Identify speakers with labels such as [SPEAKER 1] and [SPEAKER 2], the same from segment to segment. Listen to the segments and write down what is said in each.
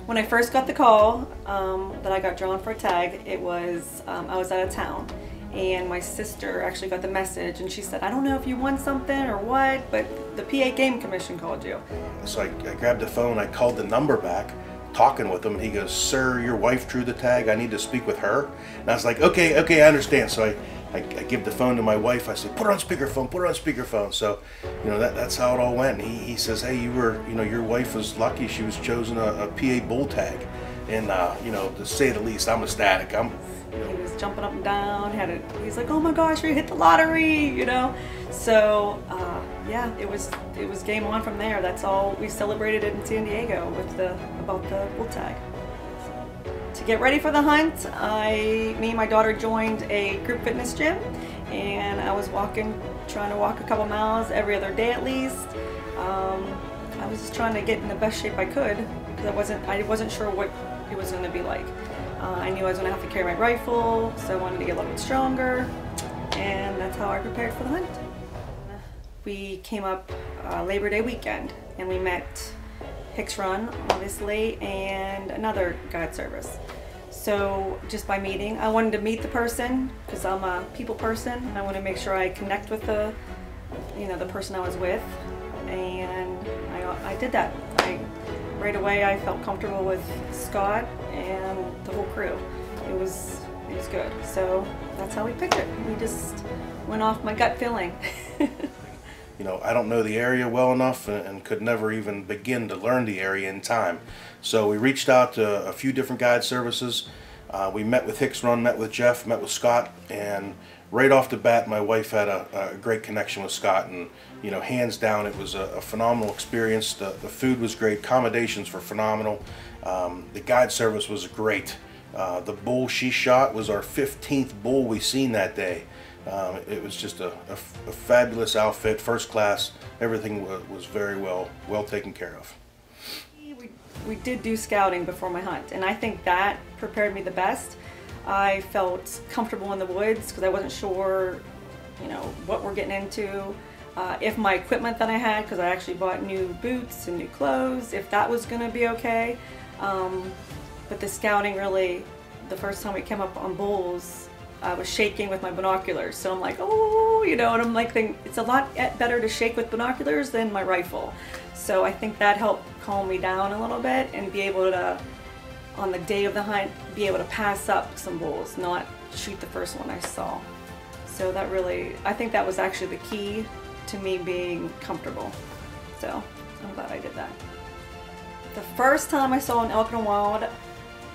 [SPEAKER 1] When I first got the call that I got drawn for a tag, it was, I was out of town. And my sister actually got the message and she said, I don't know if you won something or what, but the PA Game Commission called you.
[SPEAKER 2] So I grabbed the phone, I called the number back, talking with him, and he goes, sir, your wife drew the tag, I need to speak with her. And I was like, okay, I understand. So I give the phone to my wife, I said, put her on speakerphone. So, that's how it all went. And he says, hey, your wife was lucky, she was chosen a PA bull tag. And, to say the least, I'm ecstatic.
[SPEAKER 1] He was jumping up and down, he's like, oh my gosh, we hit the lottery, So, yeah, it was game on from there. That's all. We celebrated it in San Diego about the bull tag. To get ready for the hunt, me and my daughter joined a group fitness gym, and I was trying to walk a couple miles every other day at least. I was just trying to get in the best shape I could because I wasn't sure what it was going to be like. I knew I was going to have to carry my rifle, so I wanted to get a little bit stronger, and that's how I prepared for the hunt. We came up Labor Day weekend, and we met Hicks Run, obviously, and another guide service. So just by meeting, I wanted to meet the person because I'm a people person, and I want to make sure I connect with the person I was with, and I did that. Right away I felt comfortable with Scott and the whole crew. It was good. So that's how we picked it. We just went off my gut feeling.
[SPEAKER 2] I don't know the area well enough and could never even begin to learn the area in time. So we reached out to a few different guide services. We met with Hicks Run, met with Jeff, met with Scott, and right off the bat my wife had a great connection with Scott, and hands down it was a phenomenal experience. The food was great, accommodations were phenomenal, the guide service was great. The bull she shot was our 15th bull we seen that day. It was just a fabulous outfit, first class. Everything was very well taken care of.
[SPEAKER 1] We did do scouting before my hunt, and I think that prepared me the best. I felt comfortable in the woods because I wasn't sure, what we're getting into. If my equipment that I had, because I actually bought new boots and new clothes, if that was going to be okay. But the scouting really, the first time we came up on bulls, I was shaking with my binoculars, so I'm like, oh, and I'm like thinking, it's a lot better to shake with binoculars than my rifle. So I think that helped calm me down a little bit and be able to, on the day of the hunt, be able to pass up some bulls, not shoot the first one I saw. So that really, I think that was actually the key to me being comfortable. So I'm glad I did that. The first time I saw an elk in the wild,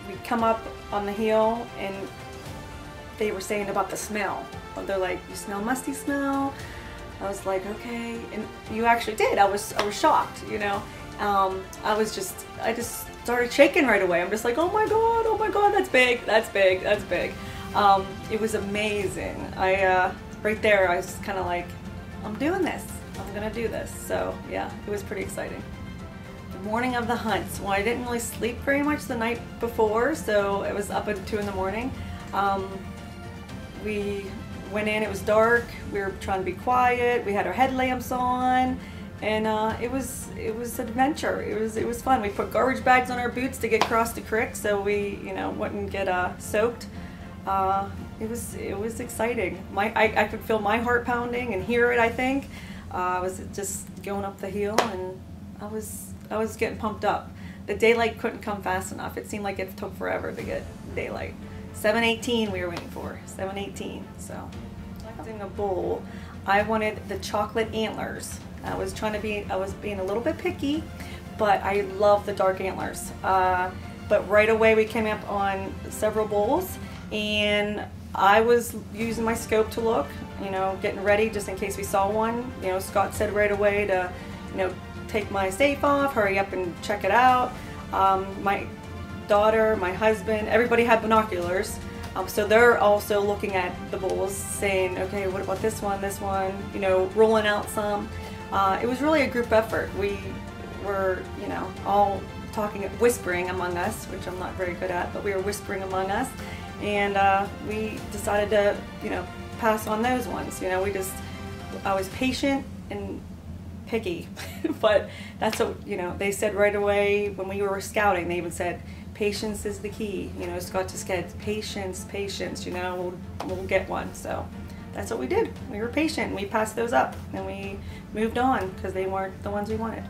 [SPEAKER 1] we come up on the hill and they were saying about the smell. They're like, you smell musty smell? I was like, okay, and you actually did. I was shocked, I just started shaking right away. I'm just like, oh my god, that's big, that's big, that's big. It was amazing. Right there, I was kind of like, I'm doing this. I'm gonna do this. So yeah, it was pretty exciting. The morning of the hunt, well, I didn't really sleep very much the night before, so it was up at 2 in the morning. We went in, it was dark, we were trying to be quiet, we had our headlamps on, and it was adventure. It was fun. We put garbage bags on our boots to get across the creek so we wouldn't get soaked. It was exciting. I could feel my heart pounding and hear it, I think. I was just going up the hill, and I was getting pumped up. The daylight couldn't come fast enough. It seemed like it took forever to get daylight. 7:18 we were waiting for, 7:18. So, selecting a bull, I wanted the chocolate antlers. I was being a little bit picky, but I love the dark antlers. But right away we came up on several bulls, and I was using my scope to look, getting ready just in case we saw one. Scott said right away to, take my safe off, hurry up and check it out. My daughter, my husband, everybody had binoculars, so they're also looking at the bulls, saying, okay, what about this one, rolling out some. It was really a group effort. We were, all talking, whispering among us, which I'm not very good at, but we were whispering among us, and we decided to, pass on those ones. I was patient and picky, but that's what, you know, they said right away when we were scouting. They even said, patience is the key. You know, Scott just said, patience, patience, you know, we'll get one. So that's what we did. We were patient. We passed those up and we moved on because they weren't the ones we wanted.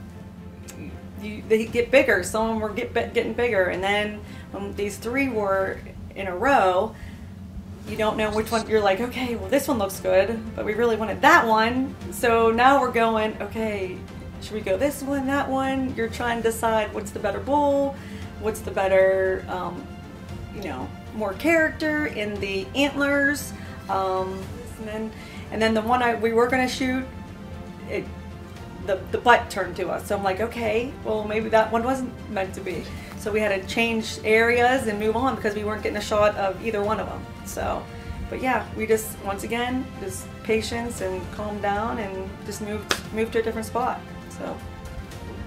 [SPEAKER 1] They get bigger. Some of them were getting bigger, and then when these 3 were in a row, you don't know which one. You're like, okay, well this one looks good, but we really wanted that one. So now we're going, okay, should we go this one, that one? You're trying to decide what's the better bull, what's the better, you know, more character in the antlers, and then the one we were gonna shoot, the butt turned to us. So I'm like, okay, well maybe that one wasn't meant to be. So we had to change areas and move on because we weren't getting a shot of either one of them. So, but yeah, we just, once again, just patience and calm down and just moved to a different spot. So,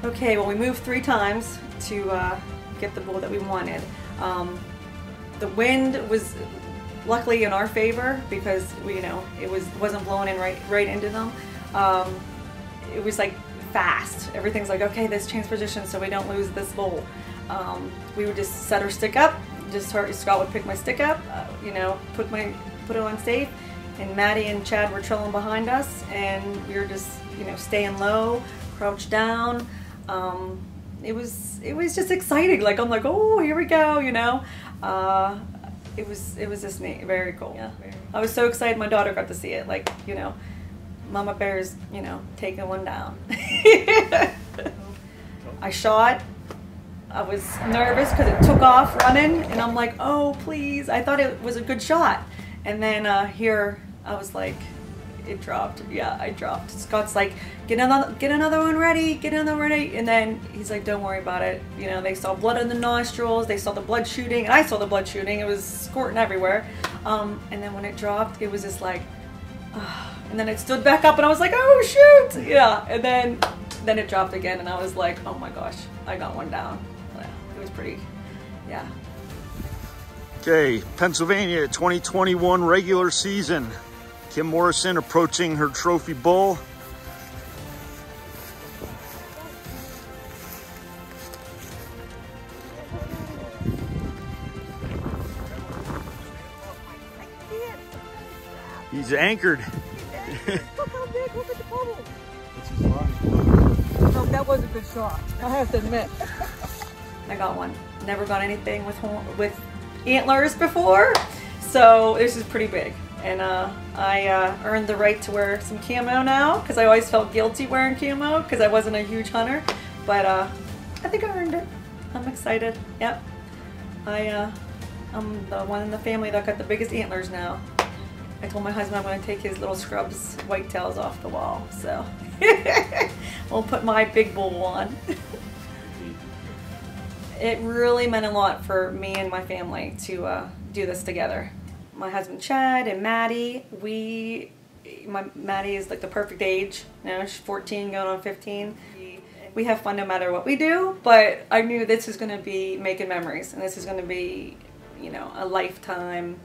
[SPEAKER 1] okay, well we moved 3 times to get the bull that we wanted. The wind was luckily in our favor because we, you know, it wasn't blowing in right into them. It was like fast. Everything's like, okay, let's change position so we don't lose this bull. We would just set our stick up. Scott would pick my stick up, you know, put it on safe, and Maddie and Chad were trailing behind us, and we were just, you know, staying low, crouched down. It was just exciting. Like, I'm like, oh, here we go, you know. It was just neat, very cool. Yeah. I was so excited my daughter got to see it. Like, you know, Mama Bear's, you know, taking one down. I shot. I was nervous because it took off running, and I'm like, oh, please. I thought it was a good shot. And then here, I was like, it dropped. Yeah, I dropped. Scott's like, get another one ready, get another ready. And then he's like, don't worry about it. You know, they saw blood in the nostrils, they saw the blood shooting, and I saw the blood shooting. It was squirting everywhere. And then when it dropped, it was just like, and then it stood back up, and I was like, oh, shoot. Yeah, and then it dropped again, and I was like, oh my gosh, I got one down. It was pretty, yeah.
[SPEAKER 3] Okay, Pennsylvania 2021 regular season. Kim Morrison approaching her trophy bull. He's anchored.
[SPEAKER 4] Look how big, look at the bubble. No, that was a good shot, I have to admit.
[SPEAKER 1] I got one. Never got anything with antlers before, so this is pretty big. And I earned the right to wear some camo now because I always felt guilty wearing camo because I wasn't a huge hunter. But I think I earned it. I'm excited. Yep. I'm the one in the family that got the biggest antlers now. I told my husband I'm going to take his little scrubs whitetails off the wall. So we'll put my big bull on. It really meant a lot for me and my family to do this together. My husband Chad and Maddie, Maddie is like the perfect age. You know, she's 14 going on 15. We have fun no matter what we do, but I knew this is going to be making memories, and this is going to be, you know, a lifetime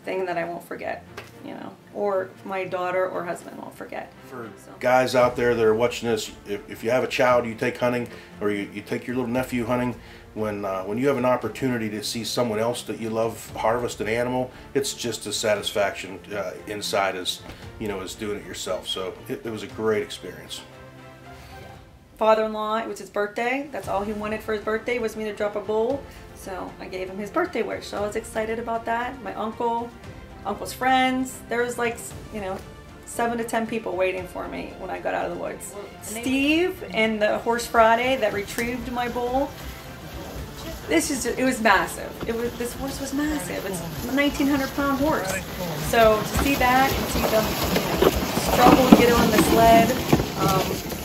[SPEAKER 1] thing that I won't forget, you know, or my daughter or husband won't forget.
[SPEAKER 2] For guys out there that are watching this, if you have a child you take hunting, or you take your little nephew hunting, when you have an opportunity to see someone else that you love harvest an animal, it's just as satisfaction inside as, you know, as doing it yourself. So it was a great experience.
[SPEAKER 1] Father-in-law, it was his birthday. That's all he wanted for his birthday was me to drop a bull. So I gave him his birthday wish. So I was excited about that. My uncle's friends. There was like, you know, 7 to 10 people waiting for me when I got out of the woods. Steve and the Horse Friday that retrieved my bull. It was massive. This horse was massive. It's a 1,900-pound horse. So to see that and see them, you know, struggle to get on the sled,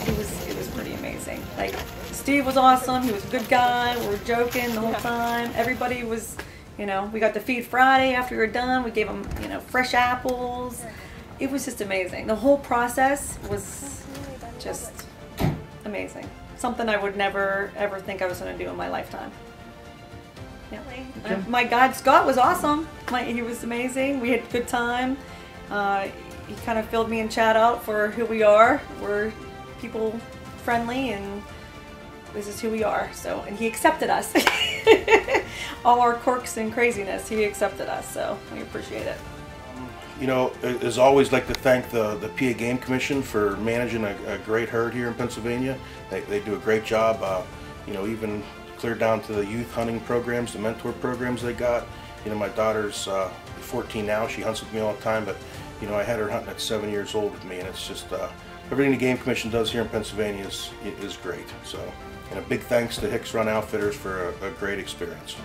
[SPEAKER 1] it was pretty amazing. Like, Steve was awesome. He was a good guy. We were joking the whole time. Everybody was, you know, we got to feed Friday after we were done. We gave him, you know, fresh apples. It was just amazing. The whole process was just amazing. Something I would never ever think I was going to do in my lifetime. Yeah. My guide Scott was awesome. He was amazing. We had a good time. He kind of filled me and Chad out for who we are. We're people friendly, and this is who we are. So, and he accepted us. All our quirks and craziness, he accepted us, so we appreciate it.
[SPEAKER 2] You know, as always, like to thank the PA Game Commission for managing a great herd here in Pennsylvania. They do a great job, you know, even clear down to the youth hunting programs, the mentor programs they got. You know, my daughter's 14 now, she hunts with me all the time, but, you know, I had her hunting at 7 years old with me, and it's just, everything the Game Commission does here in Pennsylvania is great. So, and a big thanks to Hicks Run Outfitters for a great experience.